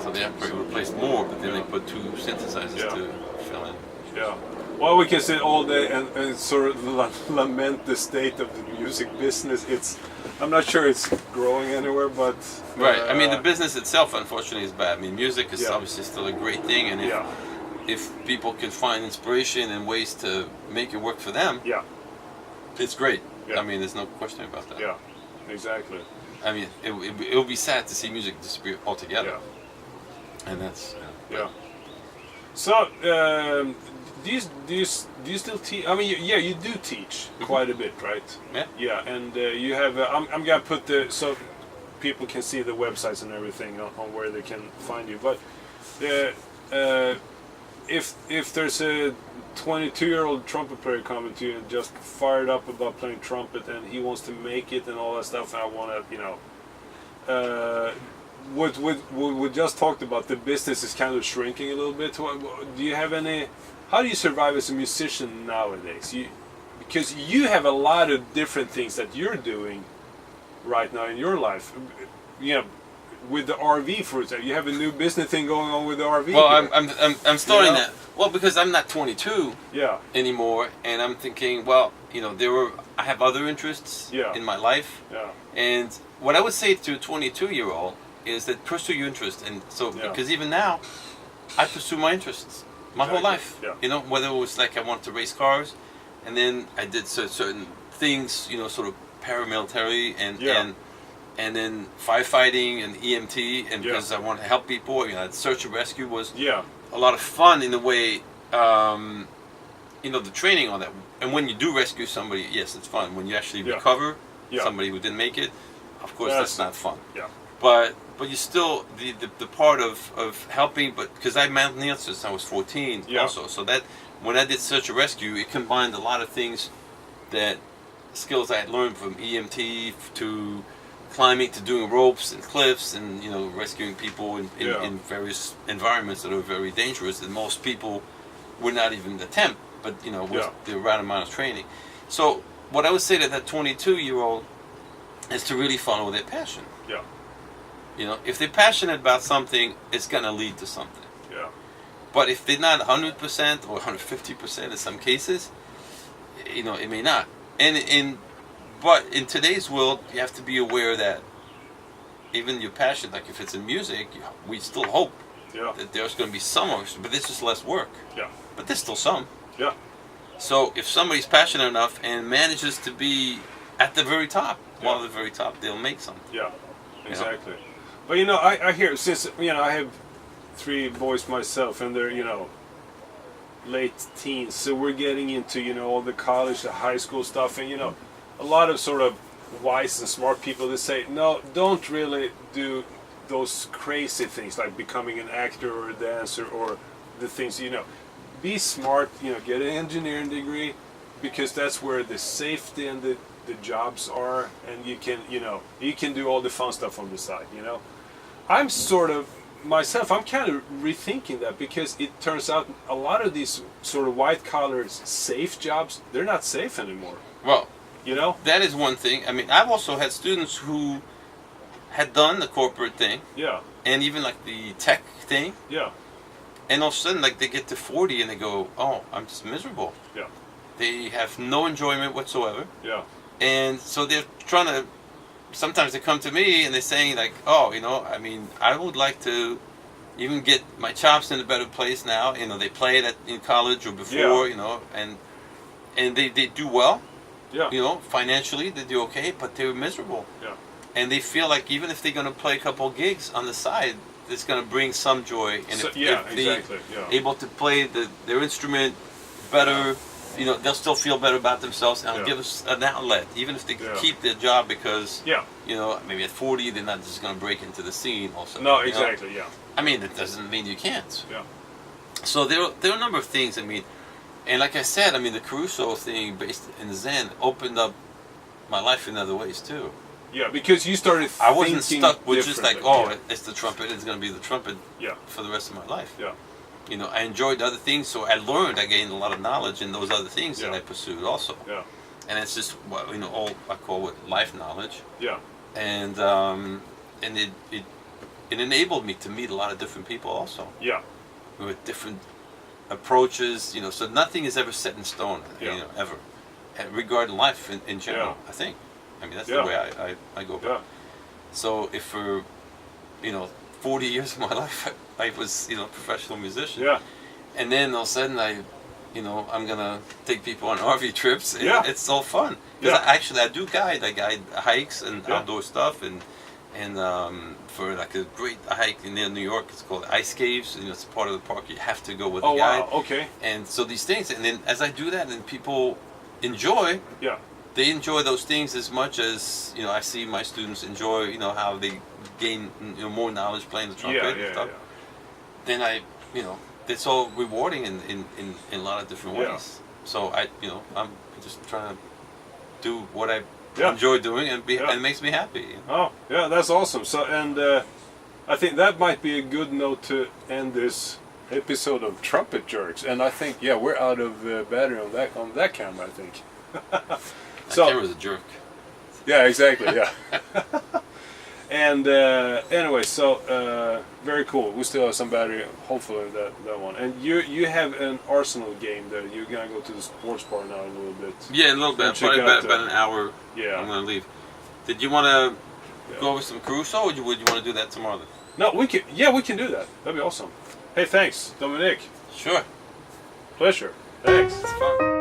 So they actually replaced more, but then they put 2 synthesizers to fill in. Yeah. Well, we can sit all day and sort of lament the state of the music business. I'm not sure it's growing anywhere, but right. I mean, the business itself, unfortunately, is bad. I mean, music is Yeah. obviously still a great thing, and if people can find inspiration and ways to make it work for them, it's great. Yeah. I mean, there's no question about that. Yeah, exactly. I mean, it would be sad to see music disappear altogether. Yeah. And that's Yeah. So, do you still teach? I mean, you do teach quite a bit, right? Yeah. Yeah, and you have. I'm gonna put so people can see the websites and everything on where they can find you. But if there's a 22-year-old trumpet player coming to you and just fired up about playing trumpet and he wants to make it and all that stuff, and I want to, what we just talked about, the business is kind of shrinking a little bit. Do you have any? How do you survive as a musician nowadays? Because you have a lot of different things that you're doing right now in your life. With the RV, for example, you have a new business thing going on with the RV. Well, I'm starting that. Well, because I'm not 22 anymore, and I'm thinking, well, I have other interests in my life. Yeah. And what I would say to a 22-year-old is that pursue your interest, and so because even now, I pursue my interests my whole life. Yeah. Whether it was like I wanted to race cars, and then I did certain things, sort of paramilitary and then firefighting and EMT, and because I wanted to help people, search and rescue was a lot of fun in the way, the training on that. And when you do rescue somebody, yes, it's fun. When you actually recover somebody who didn't make it, of course, that's not fun. Yeah. But you still the part of helping, but because I mountaineered since I was 14 also, so that when I did search and rescue, it combined a lot of things, that skills I had learned from EMT to climbing to doing ropes and cliffs and rescuing people in various environments that are very dangerous that most people would not even attempt, but with the right amount of training. So what I would say to that 22-year-old is to really follow their passion. Yeah. If they're passionate about something, it's gonna lead to something. Yeah. But if they're not 100% or 150% in some cases, it may not. But in today's world, you have to be aware that even your passion, like if it's in music, we still hope that there's going to be some of it, but it's just less work. Yeah. But there's still some. Yeah. So if somebody's passionate enough and manages to be at the very top, one of the very top, they'll make something. Yeah, exactly. But I hear, since I have 3 boys myself, and they're late teens, so we're getting into all the college, the high school stuff, and a lot of sort of wise and smart people that say, no, don't really do those crazy things like becoming an actor or a dancer or the things, be smart, get an engineering degree, because that's where the safety and the jobs are, and you can do all the fun stuff on the side, I'm sort of, myself, I'm kind of rethinking that, because it turns out a lot of these sort of white collar safe jobs, they're not safe anymore. Well, that is one thing. I mean, I've also had students who had done the corporate thing. Yeah. And even like the tech thing. Yeah. And all of a sudden, like, they get to 40 and they go, oh, I'm just miserable. Yeah. They have no enjoyment whatsoever. Yeah. And so they're trying to, sometimes they come to me and they're saying like, oh, I mean, I would like to even get my chops in a better place now. They play it in college or before, and they do well. Yeah. Financially they do okay, but they're miserable. Yeah. And they feel like even if they're going to play a couple gigs on the side, it's going to bring some joy. And if they're able to play their instrument better they'll still feel better about themselves and Yeah. give us an outlet, even if they Yeah. keep their job because Yeah. maybe at 40 they're not just going to break into the scene. Also, No, exactly. Yeah. I mean, it doesn't mean you can't. Yeah. So there are a number of things. I mean, and like I said, I mean, the Caruso thing based in Zen opened up my life in other ways too. Yeah, because you started. I wasn't thinking stuck with just like, differently. it's the trumpet. It's going to be the trumpet Yeah. for the rest of my life. Yeah. I enjoyed other things, so I gained a lot of knowledge in those other things that Yeah. I pursued also. Yeah. And it's just all I call it life knowledge, Yeah. and it enabled me to meet a lot of different people also Yeah. with different approaches. So nothing is ever set in stone. Yeah. Ever, regarding life in general. Yeah. I think. I mean, that's Yeah. the way I go about. Yeah. it. So if for 40 years of my life I was a professional musician. Yeah. And then all of a sudden I'm gonna take people on RV trips. And Yeah. it's all fun. Because Yeah. I do guide. I guide hikes and Yeah. outdoor stuff, and for like a great hike near New York, it's called Ice Caves. It's part of the park. You have to go with Oh a guide. wow. Okay. And so these things, and then as I do that, and people enjoy. Yeah. They enjoy those things as much as I see my students enjoy. How they gain more knowledge playing the trumpet Yeah. and Yeah. stuff. Yeah. Then it's all rewarding in a lot of different Yeah. ways. So I'm just trying to do what I Yeah. enjoy doing and Yeah. and it makes me happy. Oh, yeah, that's awesome. So, and I think that might be a good note to end this episode of Trumpet Jerks. And I think, we're out of battery on that camera, I think. That camera's a jerk. Yeah, exactly. Yeah. And anyway, so very cool. We still have some battery, hopefully, in that one. And you have an Arsenal game that you're gonna go to the sports bar now in a little bit. Yeah, a little bit. Check Probably out about an hour. Yeah. I'm gonna leave. Did you want to Yeah. go over some Caruso, or would you want to do that tomorrow? Then? No, we can. Yeah, we can do that. That'd be awesome. Hey, thanks, Dominic. Sure. Pleasure. Thanks. It's fun.